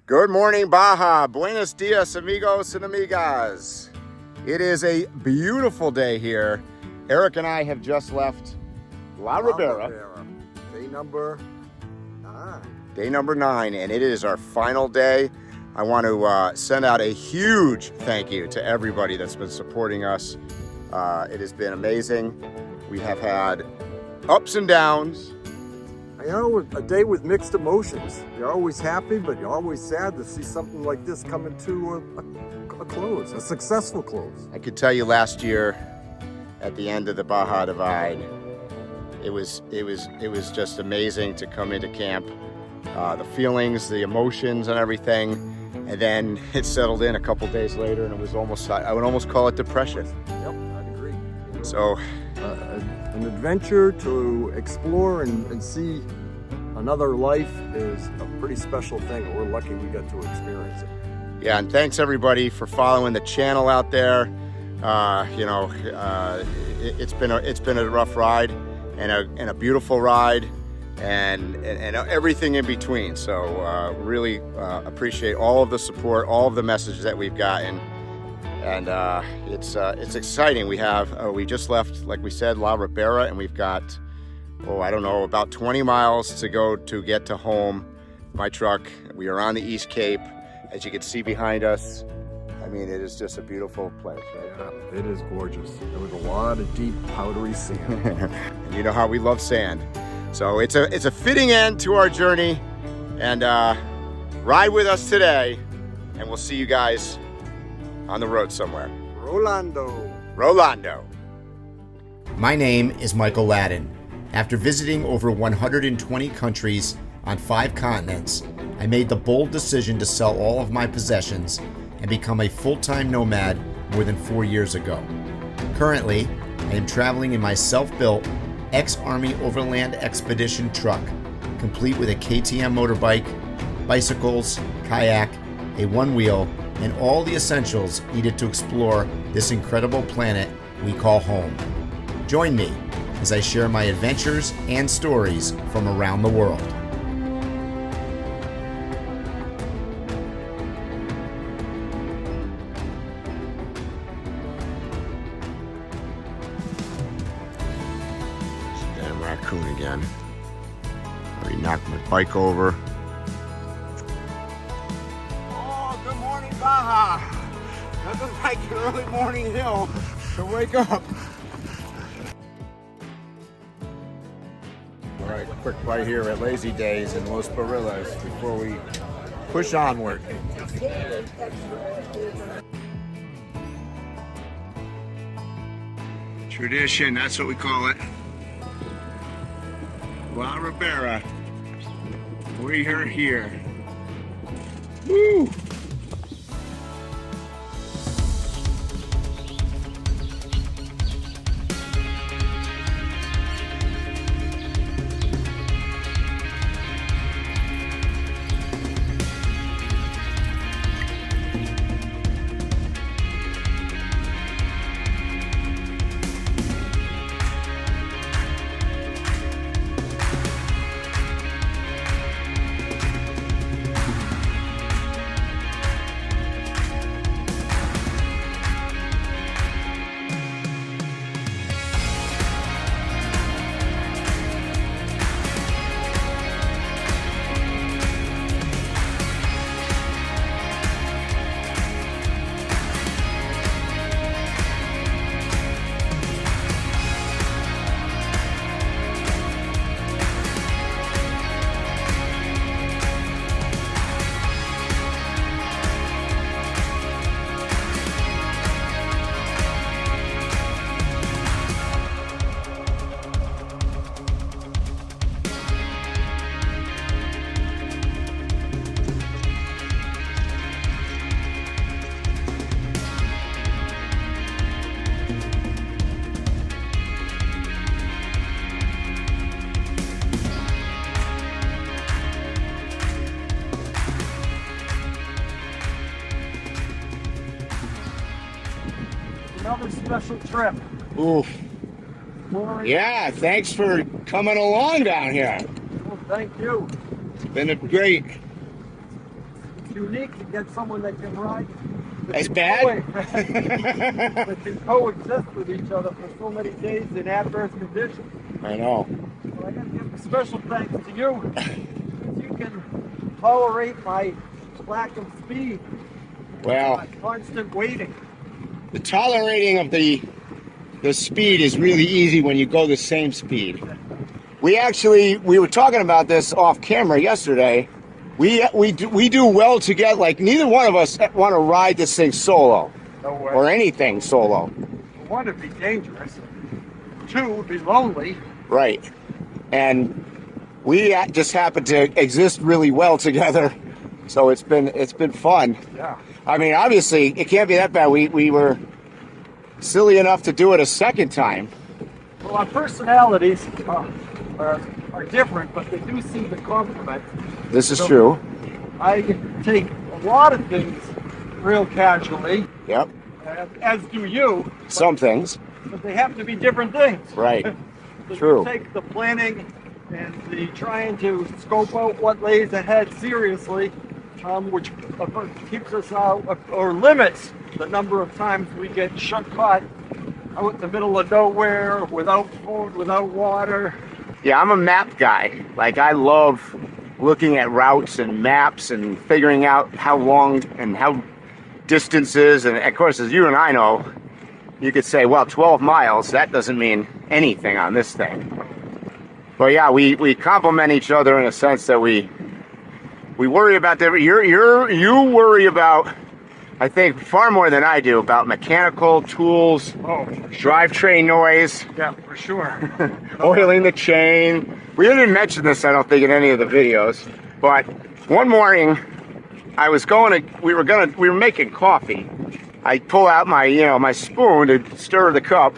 Good morning, Baja. Buenos dias, amigos and amigas. It is a beautiful day here. Eric and I have just left La Ribera. Day number 9. Day number 9, and it is our final day. I want to send out a huge thank you to everybody that's been supporting us. It has been amazing. We have had ups and downs. You know, a day with mixed emotions. You're always happy, but you're always sad to see something like this coming to a close, a successful close. I could tell you last year at the end of the Baja Divide, it was just amazing to come into camp. The feelings, the emotions and everything. And then it settled in a couple days later and it was almost, I would almost call it depression. Yep, I'd agree. So an adventure to explore and see another life is a pretty special thing. We're lucky we got to experience it. Yeah, and thanks everybody for following the channel out there. It's been a rough ride and a beautiful ride and everything in between. So really appreciate all of the support, all of the messages that we've gotten. And it's exciting. We just left, like we said, La Ribera, and we've got, I don't know, about 20 miles to go to get to home. My truck, we are on the East Cape. As you can see behind us, I mean, it is just a beautiful place, right? Yeah, it is gorgeous. There was a lot of deep, powdery sand. And you know how we love sand. So it's a fitting end to our journey. And ride with us today, and we'll see you guys on the road somewhere. Rolando. My name is Michael LADDEN. After visiting over 120 countries on 5 continents, I made the bold decision to sell all of my possessions and become a full-time nomad more than 4 years ago. Currently, I am traveling in my self-built ex-Army Overland Expedition truck, complete with a KTM motorbike, bicycles, kayak, a one-wheel, and all the essentials needed to explore this incredible planet we call home. Join me as I share my adventures and stories from around the world. Damn raccoon again. Already knocked my bike over. Good morning, Baja. Nothing like an early morning hill to wake up. All right, quick bite here at Lazy Days in Los Frailes before we push onward. Tradition, that's what we call it. La Ribera. We are here. Woo! Another special trip. Ooh. Yeah, thanks for coming along down here. Well, thank you. It's been a great it's unique to get someone that can ride. It's bad? That can coexist with each other for so many days in adverse conditions. I know. Well, I got to give a special thanks to you. You can tolerate my lack of speed. Well, My constant waiting. the tolerating of the speed is really easy when you go the same speed. We were talking about this off camera yesterday. We do well together. Like, neither one of us want to ride this thing solo. No way. Or anything solo. One, it'd be dangerous. Two, it'd be lonely. Right. And we just happen to exist really well together. So it's been fun. Yeah. I mean, obviously, it can't be that bad. We were silly enough to do it a second time. Well, our personalities are different, but they do seem to complement. This is true. I take a lot of things real casually, Yep. as do you. Some things. But they have to be different things. Right. So True. you take the planning and the trying to scope out what lays ahead seriously, which keeps us out or limits the number of times we get caught out in the middle of nowhere without food, without water. Yeah, I'm a map guy. Like, I love looking at routes and maps and figuring out how long and how distances. And of course, as you and I know, you could say, well, 12 miles, that doesn't mean anything on this thing. But yeah, we complement each other in a sense that we worry about you worry about, I think, far more than I do, about mechanical tools, drivetrain noise. Yeah, for sure. Oiling the chain. We didn't mention this, I don't think, in any of the videos, but one morning we were making coffee. I pull out my spoon to stir the cup,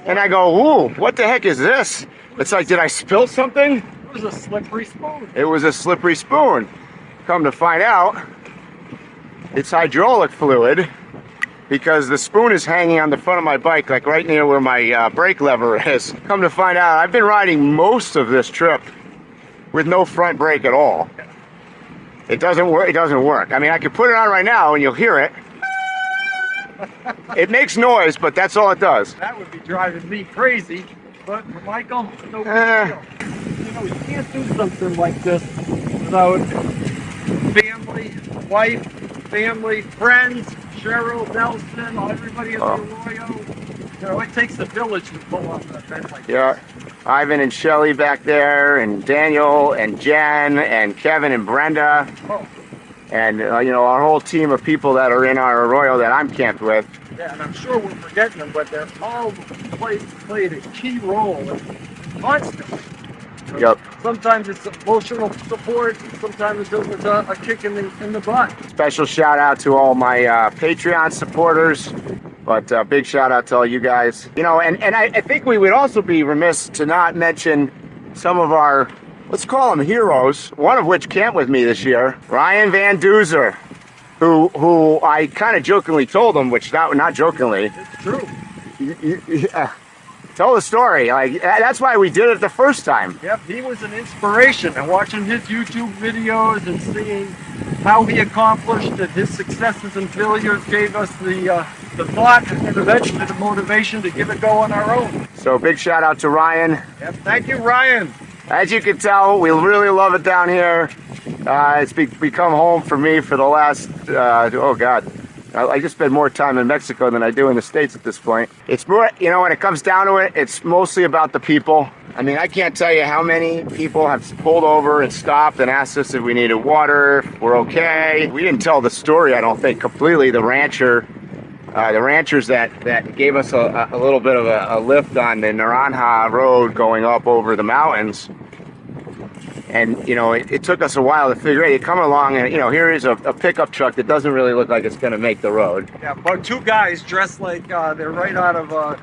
and I go, ooh, what the heck is this? It's like, did I spill something? It was a slippery spoon. It was a slippery spoon. Come to find out, it's hydraulic fluid, because the spoon is hanging on the front of my bike, like right near where my brake lever is. Come to find out, I've been riding most of this trip with no front brake at all. It doesn't work. I mean, I could put it on right now and you'll hear it. It makes noise, but that's all it does. That would be driving me crazy. But for Michael, no big deal. You know, you can't do something like this without family, wife, family, friends, Cheryl, Nelson, everybody in the Arroyo. You know, it takes a village to pull off an event like Yeah, Ivan and Shelly back there, and Daniel and Jen and Kevin and Brenda. this. Oh, And, our whole team of people that are in our Arroyo that I'm camped with. yeah, and I'm sure we're forgetting them, but they're all played a key role constantly. Yep. Sometimes it's emotional support, sometimes it's a kick in the butt. Special shout out to all my Patreon supporters, but big shout out to all you guys. And I think we would also be remiss to not mention some of our, let's call them heroes, one of which camped with me this year, Ryan Van Duzer, who I kind of jokingly told him, which not jokingly. It's true. Tell the story. Like, that's why we did it the first time. Yep, he was an inspiration, and watching his YouTube videos and seeing how he accomplished and his successes and failures gave us the thought and eventually the motivation to give it go on our own. So big shout out to Ryan. Yep, thank you, Ryan. As you can tell, we really love it down here. It's become home for me for the last, I just spend more time in Mexico than I do in the States at this point. It's more, when it comes down to it, it's mostly about the people. I mean, I can't tell you how many people have pulled over and stopped and asked us if we needed water, if we're okay. We didn't tell the story, I don't think, completely. The ranchers that gave us a little bit of a lift on the Naranja Road going up over the mountains. And, it took us a while to figure out, you come along and, here is a pickup truck that doesn't really look like it's going to make the road. Yeah, about two guys dressed like they're right out of a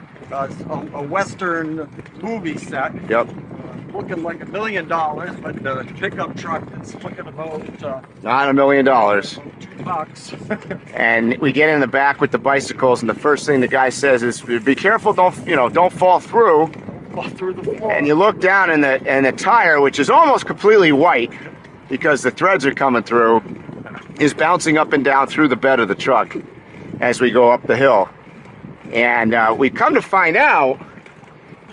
Western movie set. Yep. Looking like $1 million, but the pickup truck is looking about Not $1 million. $2. And we get in the back with the bicycles, and the first thing the guy says is, be careful, don't fall through. Fall through the floor. And you look down and the tire, which is almost completely white because the threads are coming through, is bouncing up and down through the bed of the truck as we go up the hill. And we've come to find out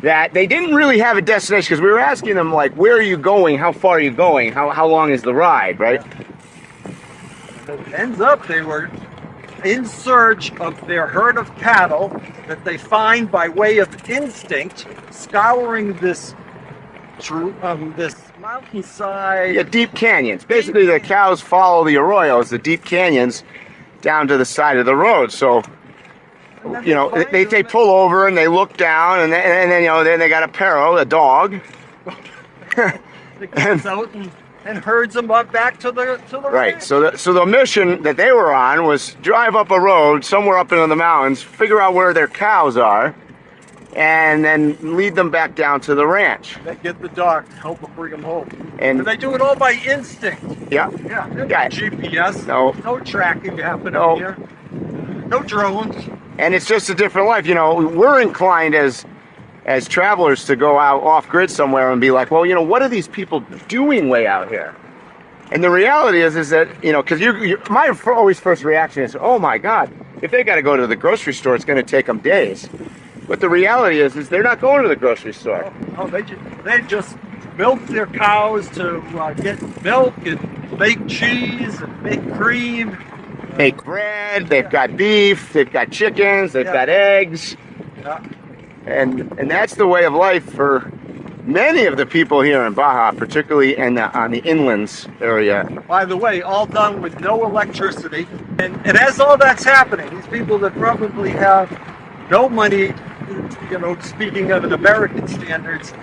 that they didn't really have a destination, because we were asking them, like, where are you going? How far are you going? How long is the ride, right? It ends up they were in search of their herd of cattle that they find by way of instinct, scouring this mountainside. Yeah, deep canyons. Basically, the cows follow the arroyos, the deep canyons, down to the side of the road. So, you know, they pull over and they look down, and then you know, then they got a perro, a dog. It comes out and herds them up back to the Right. ranch. So the mission that they were on was drive up a road somewhere up into the mountains, figure out where their cows are, and then lead them back down to the ranch. They get the dog to help them bring them home. And they do it all by instinct. yeah, Yeah, there's Yeah. no GPS, No. no tracking happening No. here, no drones. and it's just a different life. You know, we're inclined as travelers to go out off grid somewhere and be like, well, you know, what are these people doing way out here? And the reality is that, you know, because my always first reaction is, oh my God, if they got to go to the grocery store, it's going to take them days. But the reality is they're not going to the grocery store. Oh, they just milk their cows to get milk and make cheese and make cream. Make bread, they've got beef, they've got chickens, they've got eggs. Yeah. And that's the way of life for many of the people here in Baja, particularly on the inlands area. By the way, all done with no electricity. And as all that's happening, these people that probably have no money, you know, speaking of an American standards,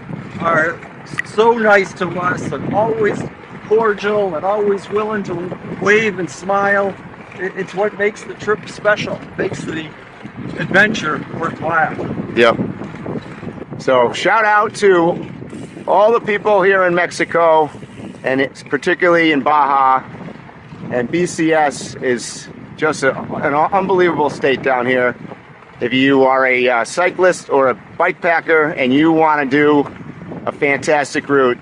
are so nice to us and always cordial and always willing to wave and smile. It's what makes the trip special, makes the adventure worthwhile. Yep. So shout out to all the people here in Mexico, and it's particularly in Baja. And BCS is just an unbelievable state down here. If you are a cyclist or a bike packer and you want to do a fantastic route,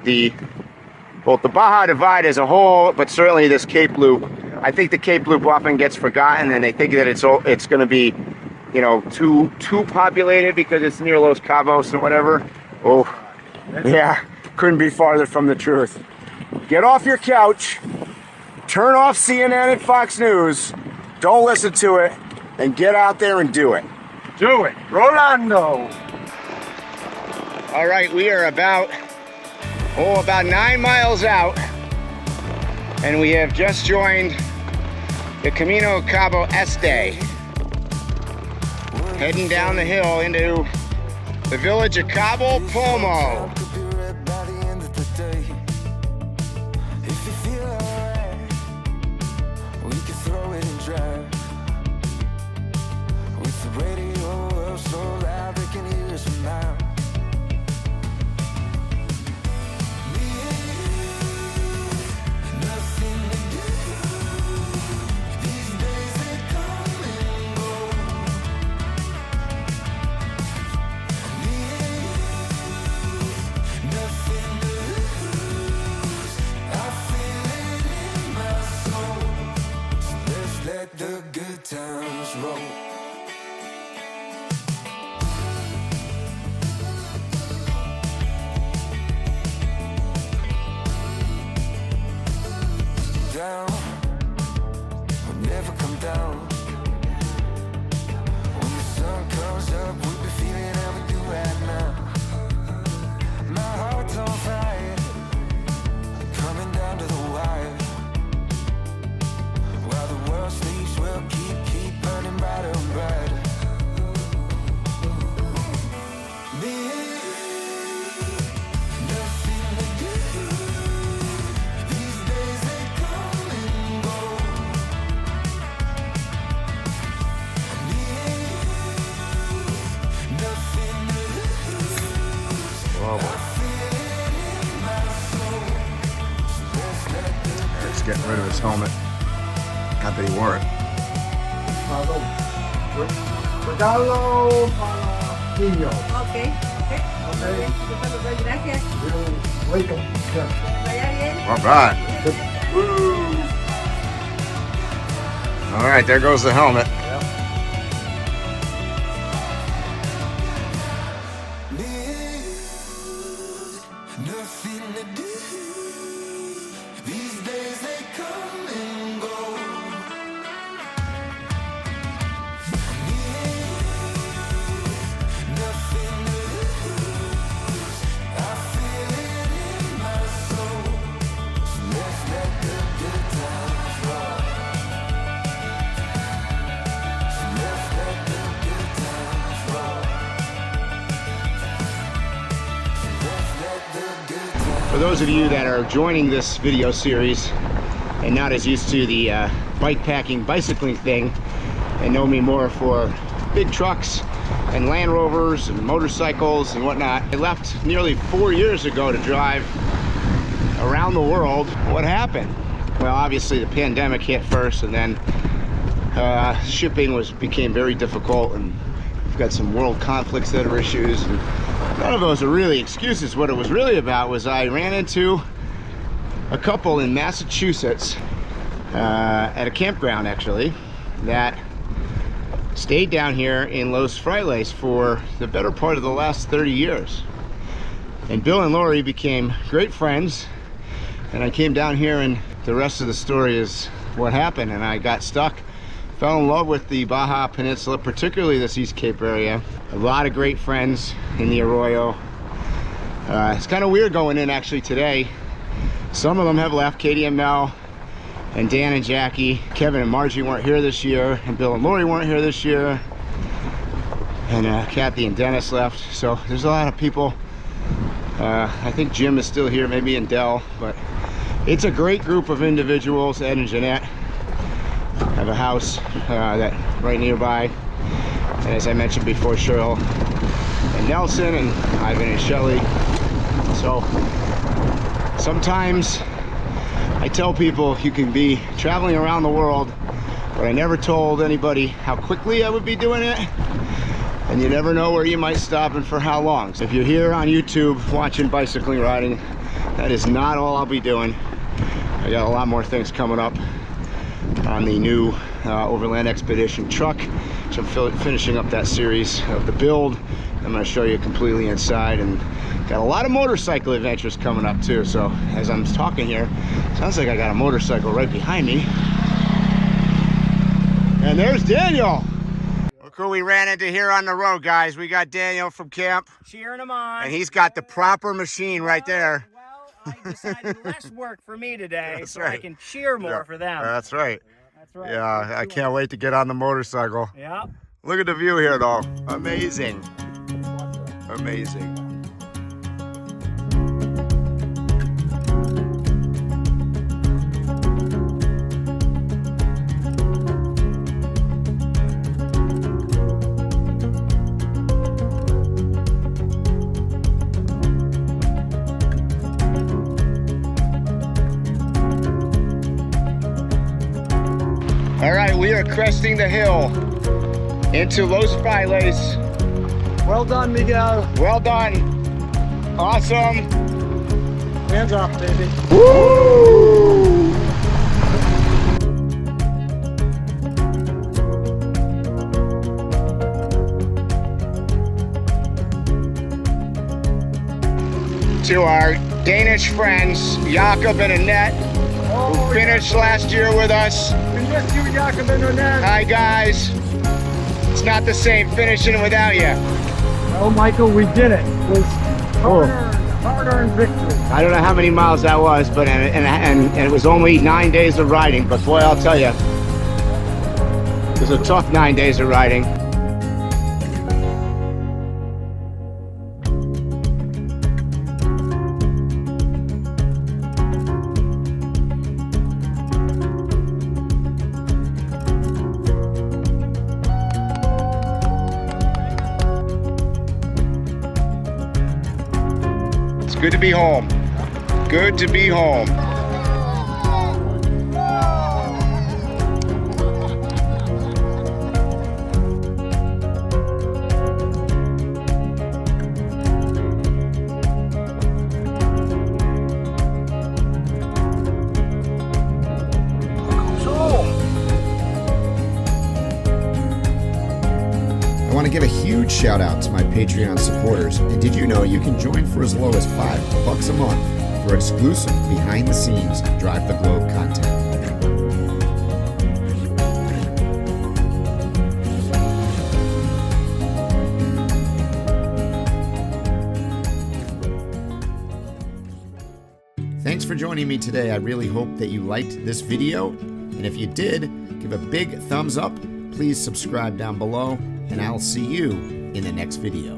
both the Baja Divide as a whole, but certainly this Cape Loop. I think the Cape Loop often gets forgotten, and they think that it's going to be, you know, too populated because it's near Los Cabos and whatever. Oh, yeah, couldn't be farther from the truth. Get off your couch, turn off CNN and Fox News, don't listen to it, and get out there and do it. Do it. Rolando. All right, we are about 9 miles out, and we have just joined the Camino Cabo Este, heading down the hill into the village of Cabo Pulmo. The good times roll. Down, we'll never come down. When the sun comes up, we'll be feeling how we do right now. My heart's on fire, coming down to the wire. While the world sleeps, we'll keep burning brighter and brighter. Me and you, nothing to do. These days they come and go. Me and you, nothing to lose. Wow. I feel it in my soul. So let's let the He's getting rid of his helmet. Not that he wore it. Regalo para niños. Okay. Gracias. Welcome. Vaya bien. All right. All right, there goes the helmet. Nothing to do. These days they come and go. Nothing to lose. I feel it in my soul. Let's let the good times roll. Let's let the good times roll. Let's let the good times. For those of you that are joining this video series and not as used to the bikepacking, bicycling thing, and know me more for big trucks and Land Rovers and motorcycles and whatnot, I left nearly 4 years ago to drive around the world. What happened? Well, obviously the pandemic hit first, and then shipping became very difficult, and we've got some world conflicts that are issues, and none of those are really excuses. What it was really about was I ran into a couple in Massachusetts at a campground, actually, that stayed down here in Los Frailes for the better part of the last 30 years. And Bill and Lori became great friends, and I came down here, and the rest of the story is what happened. And I got stuck, fell in love with the Baja Peninsula, particularly this East Cape area. A lot of great friends in the Arroyo. It's kind of weird going in actually today. Some of them have left. Katie and Mel and Dan and Jackie. Kevin and Margie weren't here this year, and Bill and Lori weren't here this year, and Kathy and Dennis left. So there's a lot of people. I think Jim is still here, maybe in Dell, but it's a great group of individuals. Ed and Jeanette have a house that right nearby, and as I mentioned before, Cheryl and Nelson and Ivan and Shelley. So sometimes I tell people you can be traveling around the world, but I never told anybody how quickly I would be doing it, and you never know where you might stop and for how long. So if you're here on YouTube watching bicycling riding, that is not all I'll be doing. I got a lot more things coming up on the new Overland Expedition truck, which I'm finishing up that series of the build. I'm going to show you completely inside, and got a lot of motorcycle adventures coming up too. So as I'm talking here, sounds like I got a motorcycle right behind me. And there's Daniel. Look who we ran into here on the road, guys. We got Daniel from camp. Cheering him on. And he's got the proper machine right there. Well, I decided less work for me today, That's so right. I can cheer more for them. That's right. That's right. Yeah, I can't wait to get on the motorcycle. Yeah. Look at the view here, though. Amazing. Amazing. All right, we are cresting the hill into Los Frailes. Well done, Miguel. Well done. Awesome. Hands off, baby. Woo! To our Danish friends, Jakob and Annette, who finished last year with us. We missed you, Jakob and Renee. Hi, guys. It's not the same finishing without you. Oh, Michael, we did it. It was hard-earned victory. I don't know how many miles that was, but and it was only 9 days of riding. But boy, I'll tell you, it was a tough 9 days of riding. Good to be home. Good to be home. want to give a huge shout out to my Patreon supporters. And did you know you can join for as low as $5 a month for exclusive behind the scenes Drive the Globe content? Thanks for joining me today. I really hope that you liked this video. And if you did, give a big thumbs up. Please subscribe down below, and I'll see you in the next video.